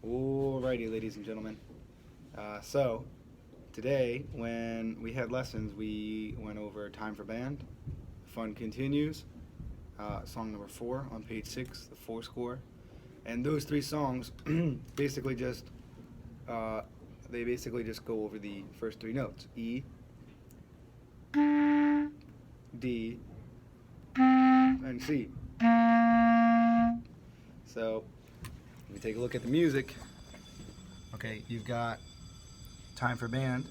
Alrighty, ladies and gentlemen. So, today, when we had lessons, we went over Time for Band. Fun continues. Song number 4 on page 6, the 4 score. And those three songs basically just they basically just go over the first three notes: E, D, and C. So, if we take a look at the music, okay, you've got Time for Band.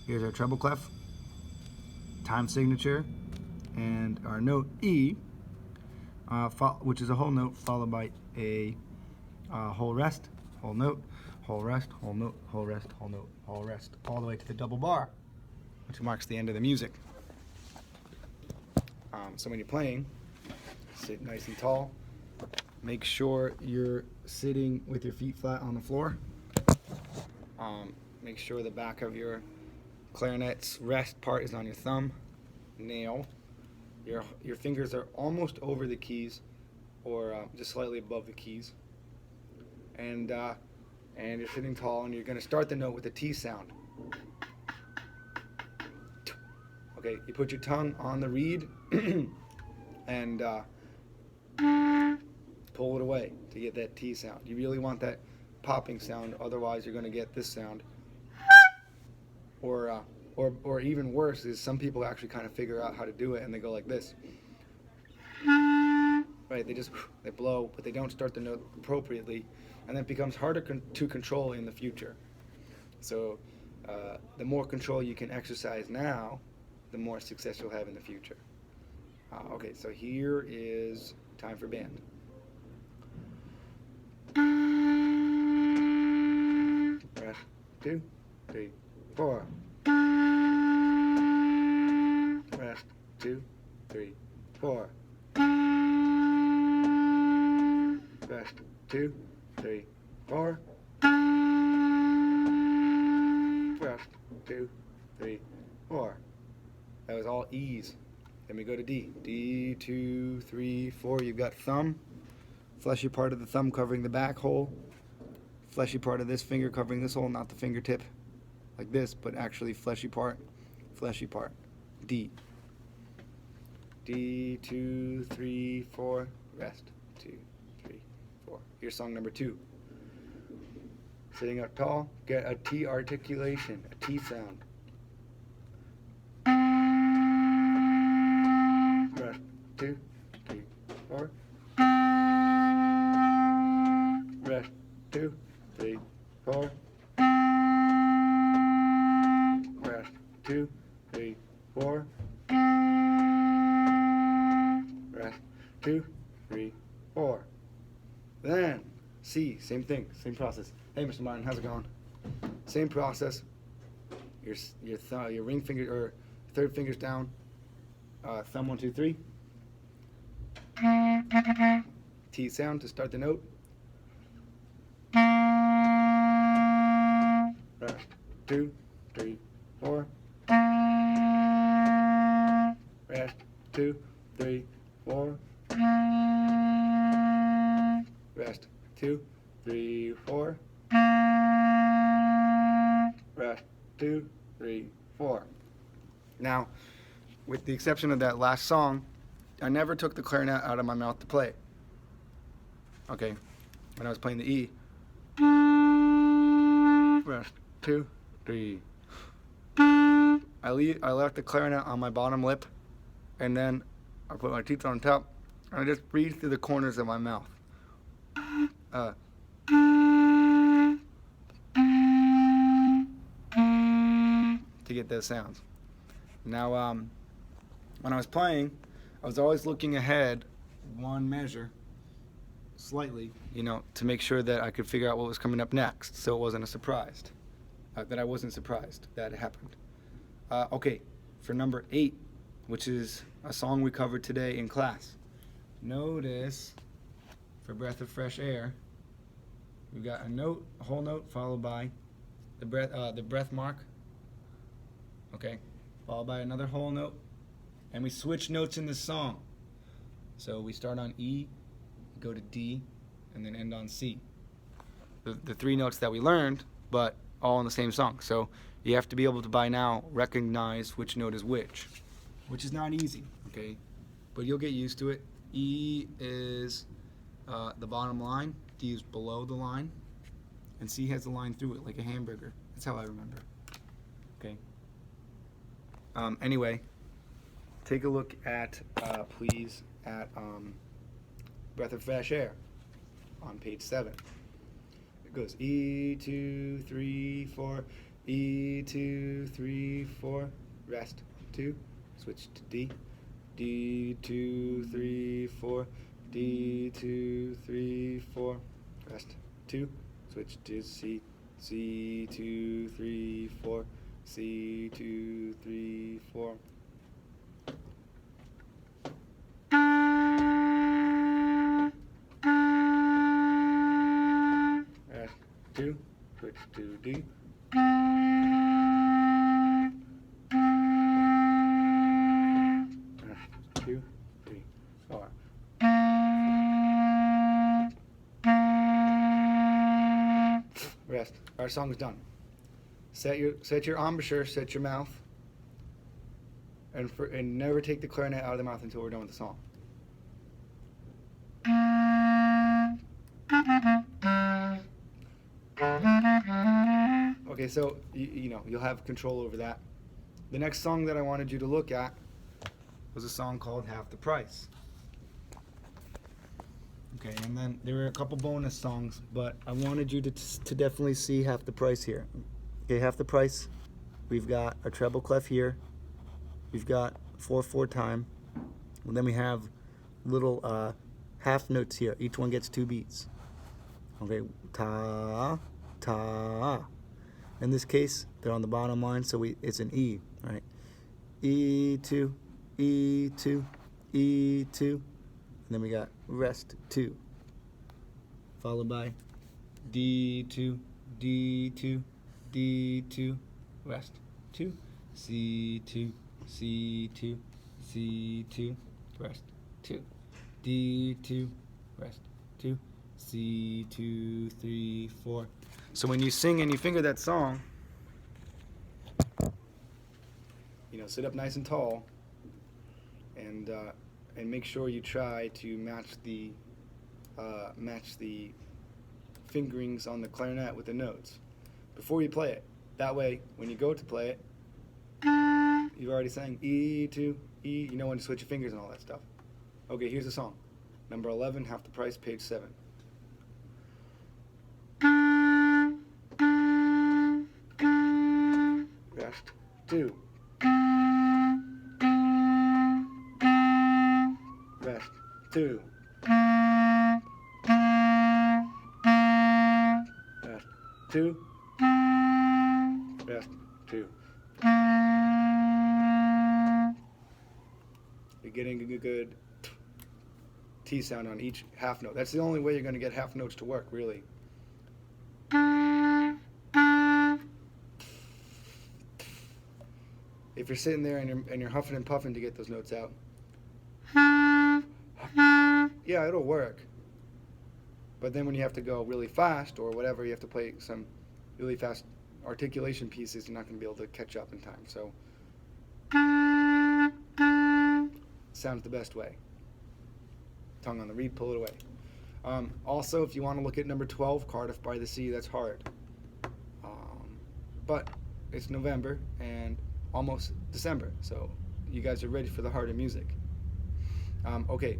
Here's our treble clef, time signature, and our note E, which is a whole note followed by a whole rest, whole note, whole rest, whole note, whole rest, whole note, whole rest, all the way to the double bar, which marks the end of the music. So when you're playing, sit nice and tall. Make sure you're sitting with your feet flat on the floor. Make sure the back of your clarinet's rest part is on your thumb nail. Your fingers are almost over the keys, or just slightly above the keys. And you're sitting tall, and you're going to start the note with a T sound. Okay, you put your tongue on the reed and pull it away to get that T sound. You really want that popping sound, otherwise you're going to get this sound. Or even worse is some people actually kind of figure out how to do it, and they go like this. Right, they blow, but they don't start the note appropriately, and then it becomes harder to control in the future. So the more control you can exercise now, the more success you'll have in the future. Okay, so here is Time for Band. Rest, 2, 3, 4. Rest, 2, 3, 4. Rest, 2, 3, 4. Rest, 2, 3, 4. That was all E's. Then we go to D. D, 2, 3, 4. You've got thumb, fleshy part of the thumb covering the back hole, fleshy part of this finger covering this hole, not the fingertip like this, but actually fleshy part, D. D, 2, 3, 4. Rest, 2, 3, 4. Here's song number 2. Sitting up tall, get a T articulation, a T sound. Rest, 2, 3, 4. Rest, 2, 3, 4. Rest, 2, 3, 4. Rest, 2, 3, 4. Then C, same thing, same process. Hey, Mr. Martin, how's it going? Same process. Your ring finger or third finger's down. Thumb 1, 2, 3. T sound to start the note. Rest, 2, 3, 4. Rest, 2, 3, 4. Rest, 2, 3, 4. Rest, 2, 3, 4. Now, with the exception of that last song, I never took the clarinet out of my mouth to play. Okay, when I was playing the E. Rest, 2, 3. I left the clarinet on my bottom lip, and then I put my teeth on top, and I just breathe through the corners of my mouth. To get those sounds. Now, when I was playing, I was always looking ahead one measure, slightly, to make sure that I could figure out what was coming up next, so it wasn't a surprise. That I wasn't surprised that it happened. Okay, for number 8, which is a song we covered today in class. Notice, for Breath of Fresh Air, we've got a whole note followed by the breath mark. Okay, followed by another whole note, and we switch notes in the song. So we start on E, go to D, and then end on C. the three notes that we learned, but all in the same song. So you have to be able to by now recognize which note is which is not easy, okay? But you'll get used to it. E is the bottom line, D is below the line, and C has a line through it like a hamburger. That's how I remember. Okay. Anyway, take a look at, please, at Breath of Fresh Air on page 7. It goes E, 2, 3, 4, E, 2, 3, 4, rest, 2, switch to D, D, 2, 3, 4, D, 2, 3, 4, rest, 2, switch to C, C, 2, 3, 4, C, 2, 3, 4. Rest, 2, switch to D. Rest, 2, 3, 4. Rest. Our song's done. Set your embouchure, set your mouth, and never take the clarinet out of the mouth until we're done with the song. Okay, so you know you'll have control over that. The next song that I wanted you to look at was a song called Half the Price. Okay, and then there were a couple bonus songs, but I wanted you to definitely see Half the Price here. Okay, Half the Price. We've got a treble clef here. We've got 4/4 time. And then we have little half notes here. Each one gets 2 beats. Okay, ta, ta. In this case, they're on the bottom line, so it's an E, right? E2, E2, E2. And then we got rest 2, followed by D2, D2, D2, rest 2, C2, C2, C2, rest 2, D2, rest 2, C2, 3, 4. So when you sing and you finger that song, you know, sit up nice and tall, and make sure you try to match the fingerings on the clarinet with the notes before you play it. That way, when you go to play it, you've already sang E2, E, you know when to switch your fingers and all that stuff. Okay, here's the song. Number 11, Half the Price, page 7. Rest 2. Rest 2. Rest 2. Rest 2. You're getting a good T sound on each half note. That's the only way you're going to get half notes to work, really. If you're sitting there and you're huffing and puffing to get those notes out, yeah, it'll work. But then when you have to go really fast or whatever, you have to play some really fast articulation pieces, you're not going to be able to catch up in time. So, sounds the best way. Tongue on the reed, pull it away. Also, if you want to look at number 12, Cardiff by the Sea, that's hard. But it's November and almost December, so you guys are ready for the harder music. Okay,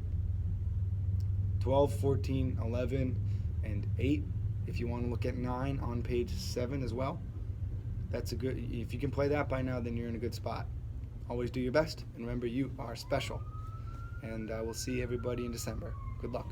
12, 14, 11, and 8. If you want to look at 9 on page 7 as well, that's a good. If you can play that by now, then you're in a good spot. Always do your best, and remember, you are special. And we'll see everybody in December. Good luck.